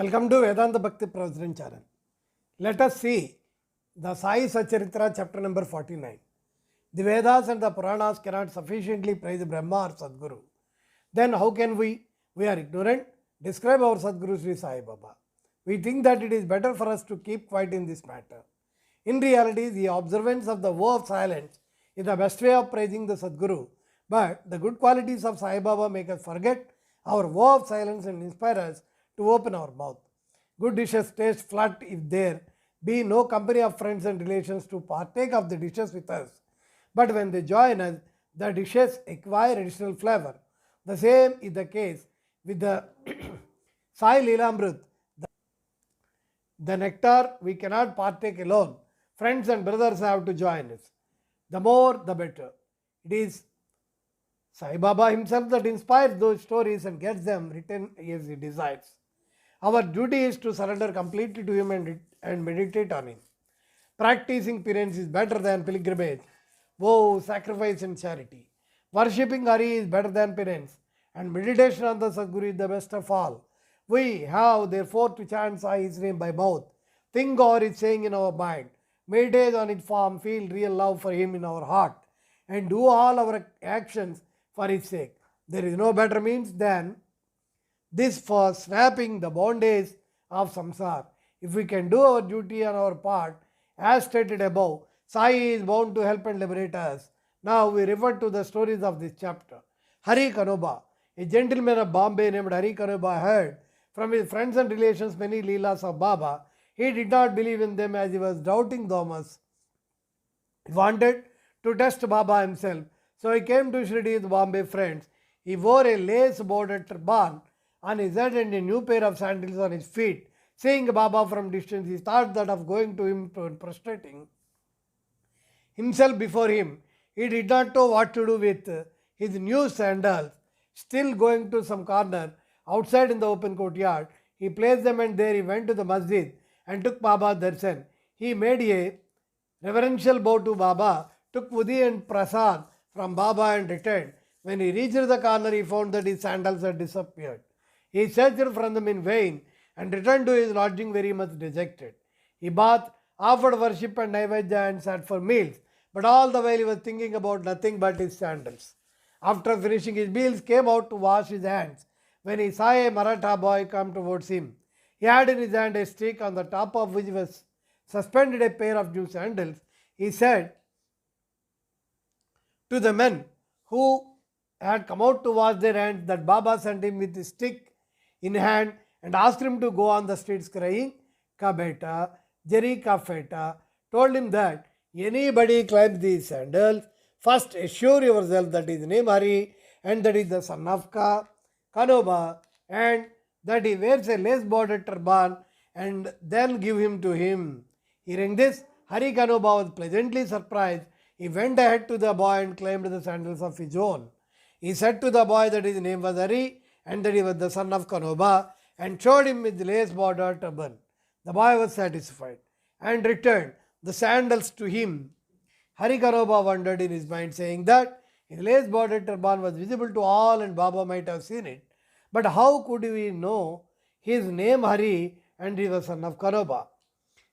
Welcome to Vedanta Bhakti Pravachan channel. Let us see the Sai Satcharitra chapter number 49. The Vedas and the Puranas cannot sufficiently praise Brahma or Sadguru. Then how can we are ignorant, describe our Sadguru Sri Sai Baba? We think that it is better for us to keep quiet in this matter. In reality, the observance of the vow of silence is the best way of praising the Sadguru, but the good qualities of Sai Baba make us forget our vow of silence and inspire us to open our mouth. Good dishes taste flat if there be no company of friends and relations to partake of the dishes with us. But when they join us, the dishes acquire additional flavor. The same is the case with the Sai Leelamrut. The nectar we cannot partake alone. Friends and brothers have to join us. The more, the better. It is Sai Baba himself that inspires those stories and gets them written as he desires. Our duty is to surrender completely to him and meditate on him. Practicing penance is better than pilgrimage, vow, sacrifice and charity. Worshipping Hari is better than penance, and meditation on the Sadguru is the best of all. We have therefore to chant His name by mouth, think over his saying in our mind, meditate on his form, feel real love for him in our heart, and do all our actions for his sake. There is no better means than this for snapping the bondage of samsara. If we can do our duty on our part, as stated above, Sai is bound to help and liberate us. Now we refer to the stories of this chapter. Hari Kanoba, a gentleman of Bombay named Hari Kanoba, heard from his friends and relations many leelas of Baba. He did not believe in them as he was doubting Thomas. He wanted to test Baba himself, so he came to Shirdi with Bombay friends. He wore a lace-bordered turban on his head and a new pair of sandals on his feet. Seeing Baba from distance, he thought that of going to him and prostrating himself before him. He did not know what to do with his new sandals. Still going to some corner outside in the open courtyard, he placed them and there he went to the masjid and took Baba's darshan. He made a reverential bow to Baba, took Udi and Prasad from Baba and returned. When he reached the corner, he found that his sandals had disappeared. He searched for them in vain and returned to his lodging very much dejected. He bathed, offered worship and Naivedya and sat for meals, but all the while he was thinking about nothing but his sandals. After finishing his meals, came out to wash his hands when he saw a Maratha boy come towards him. He had in his hand a stick on the top of which was suspended a pair of new sandals. He said to the men who had come out to wash their hands that Baba sent him with a stick in hand and asked him to go on the streets crying, Ka beta, Jari ka feta, told him that anybody climbs these sandals, first assure yourself that his name Hari and that is the son of Kanoba and that he wears a lace-bordered turban and then give him to him. Hearing this, Hari Kanoba was pleasantly surprised. He went ahead to the boy and claimed the sandals of his own. He said to the boy that his name was Hari and that he was the son of Kanoba and showed him his lace-bordered turban. The boy was satisfied and returned the sandals to him. Hari Kanoba wondered in his mind, saying that his lace-bordered turban was visible to all and Baba might have seen it. But how could we know his name Hari and he was son of Kanoba?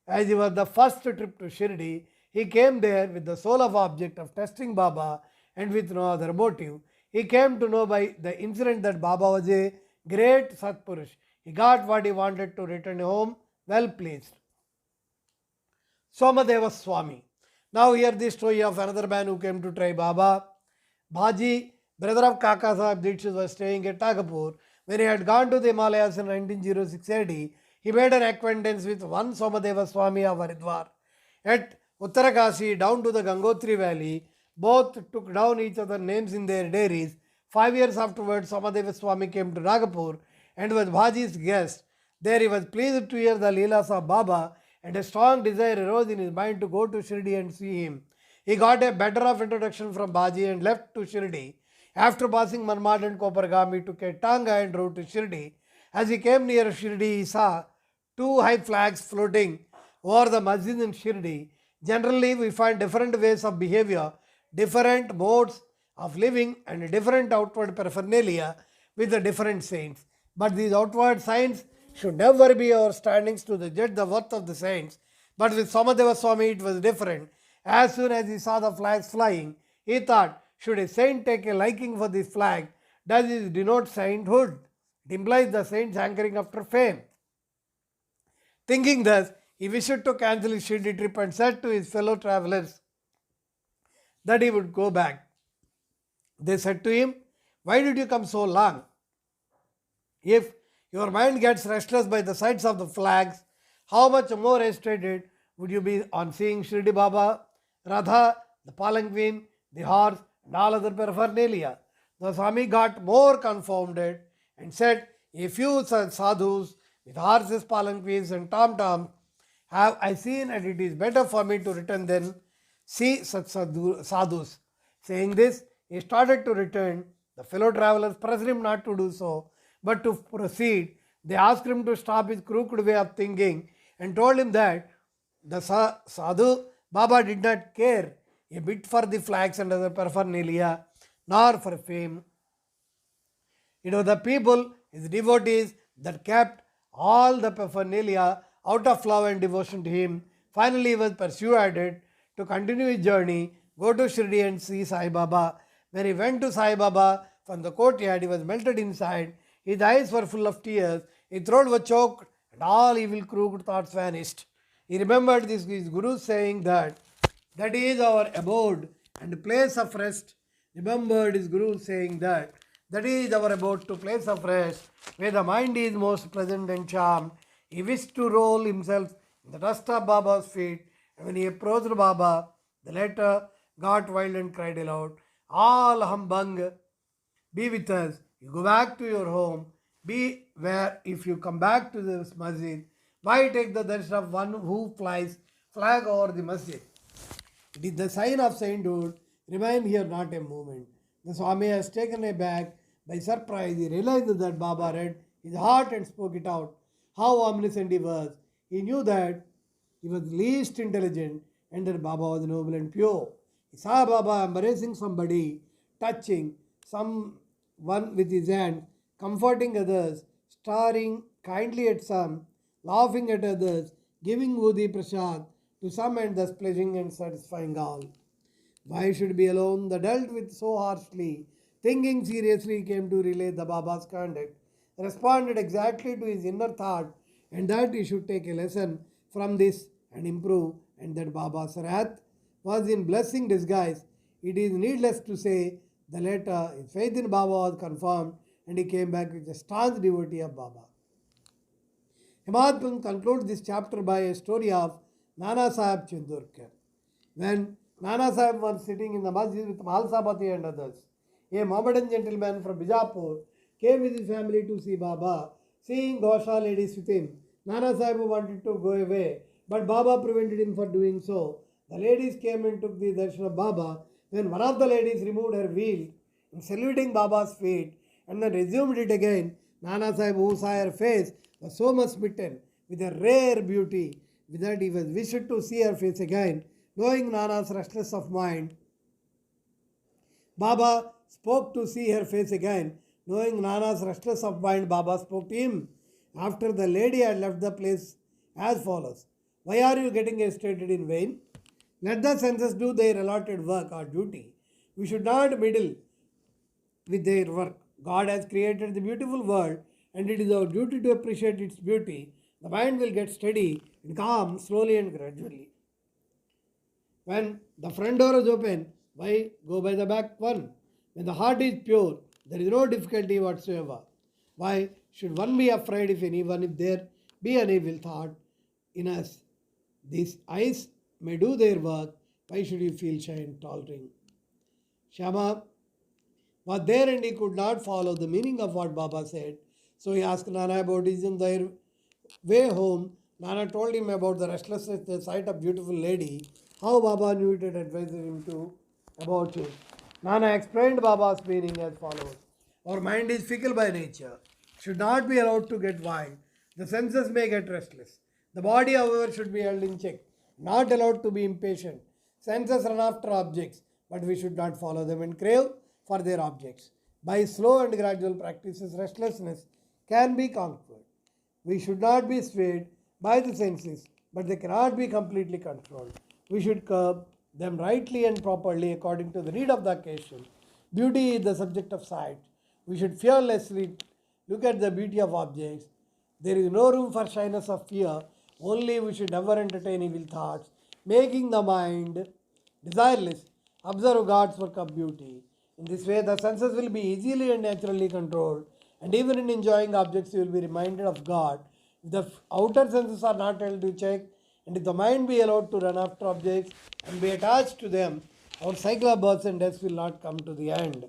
As he was the first trip to Shirdi, he came there with the sole of object of testing Baba and with no other motive. He came to know by the incident that Baba was a great Satpurush. He got what he wanted to return home well pleased. Somadeva Swami. Now hear the story of another man who came to try Baba. Bhaji, brother of Kaka Sahib Dikshit, was staying at Tagapur. When he had gone to the Himalayas in 1906 AD, he made an acquaintance with one Somadeva Swami of Haridwar. At Uttarakasi down to the Gangotri valley, both took down each other's names in their diaries. 5 years afterwards, Somadeva Swami came to Nagapur and was Bhaji's guest. There he was pleased to hear the Leelas of Baba and a strong desire arose in his mind to go to Shirdi and see him. He got a better of introduction from Bhaji and left to Shirdi. After passing Manmad and Kopargam, he took a tanga and drove to Shirdi. As he came near Shirdi, he saw two high flags floating over the masjid in Shirdi. Generally, we find different ways of behavior, different modes of living and different outward paraphernalia with the different saints. But these outward signs should never be our standings to judge the worth of the saints. But with Somadeva Swami it was different. As soon as he saw the flags flying, he thought, should a saint take a liking for this flag? Does it denote sainthood? It implies the saints hankering after fame. Thinking thus, he wished to cancel his Shirdi trip and said to his fellow travelers that he would go back. They said to him, why did you come so long? If your mind gets restless by the sights of the flags, how much more agitated would you be on seeing Shirdi Baba, Radha, the palanquin, the horse, and all other paraphernalia? The Swami got more confounded and said, a few sadhus with horses, palanquins, and tom-toms have I seen, and it is better for me to return than see such sadhus. Saying this, he started to return. The fellow travelers pressed him not to do so, but to proceed. They asked him to stop his crooked way of thinking and told him that the sadhu Baba did not care a bit for the flags and other paraphernalia, nor for fame. It was the people, his devotees, that kept all the paraphernalia out of love and devotion to him. Finally, he was persuaded to continue his journey, go to Shirdi and see Sai Baba. When he went to Sai Baba from the courtyard, he was melted inside. His eyes were full of tears, his throat was choked, and all evil crooked thoughts vanished. He remembered his Guru saying that is our abode and place of rest. Remembered his Guru saying that is our abode to place of rest, where the mind is most pleasant and charmed. He wished to roll himself in the dust of Baba's feet, and when he approached Baba, the latter got wild and cried aloud, all humbug, be with us. You go back to your home. Beware if you come back to this masjid. Why take the darshan of one who flies flag over the masjid? It is the sign of sainthood. Remain here not a moment. The Swami has taken aback by surprise. He realized that Baba read his heart and spoke it out. How omniscient he was. He knew that he was least intelligent and that Baba was noble and pure. He saw Baba embracing somebody, touching someone with his hand, comforting others, staring kindly at some, laughing at others, giving Udi Prasad to some and thus pleasing and satisfying all. Why should be alone? The dealt with so harshly, thinking seriously, came to relate the Baba's conduct, responded exactly to his inner thought, and that he should take a lesson from this and improve, and that Baba's wrath was in blessing disguise. It is needless to say, the latter, his faith in Baba was confirmed, and he came back with a staunch devotee of Baba. Himadpur concludes this chapter by a story of Nana Sahib Chindurkar. When Nana Sahib was sitting in the masjid with Mahalsabati and others, a Mohammedan gentleman from Bijapur came with his family to see Baba. Seeing Gosha ladies with him, Nana Sahib wanted to go away, but Baba prevented him from doing so. The ladies came and took the darshan of Baba. Then one of the ladies removed her veil in saluting Baba's feet and then resumed it again. Nana Sahib, who saw her face, was so much smitten with a rare beauty that he was wished to see her face again. Knowing Nana's restlessness of mind, Baba spoke to see her face again. Knowing Nana's restlessness of mind, Baba spoke to him after the lady had left the place as follows. Why are you getting agitated in vain? Let the senses do their allotted work or duty. We should not meddle with their work. God has created the beautiful world, and it is our duty to appreciate its beauty. The mind will get steady and calm slowly and gradually. When the front door is open, why go by the back one? When the heart is pure, there is no difficulty whatsoever. Why should one be afraid if there be an evil thought in us? These eyes may do their work. Why should you feel shy and tottering? Shama was there and he could not follow the meaning of what Baba said. So he asked Nana about his in their way home. Nana told him about the restlessness at the sight of beautiful lady, how Baba knew it and advised him about it. Nana explained Baba's meaning as follows. Our mind is fickle by nature, should not be allowed to get wild. The senses may get restless. The body, however, should be held in check, not allowed to be impatient. Senses run after objects, but we should not follow them and crave for their objects. By slow and gradual practices, restlessness can be conquered. We should not be swayed by the senses, but they cannot be completely controlled. We should curb them rightly and properly according to the need of the occasion. Beauty is the subject of sight. We should fearlessly look at the beauty of objects. There is no room for shyness of fear, only we should never entertain evil thoughts, making the mind desireless. Observe God's work of beauty. In this way, the senses will be easily and naturally controlled, and even in enjoying objects, you will be reminded of God. If the outer senses are not held to check, and if the mind be allowed to run after objects and be attached to them, our cycle of births and deaths will not come to the end.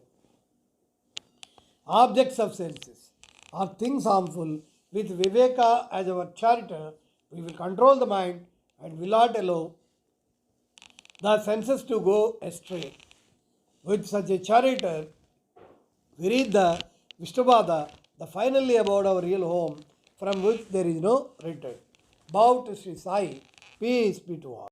Objects of senses are things harmful. With Viveka as our chariter, we will control the mind and will not allow the senses to go astray. With such a chariter, we reach the Vishnupada, the finally abode our real home, from which there is no return. Bow to Sri Sai. Peace be to all.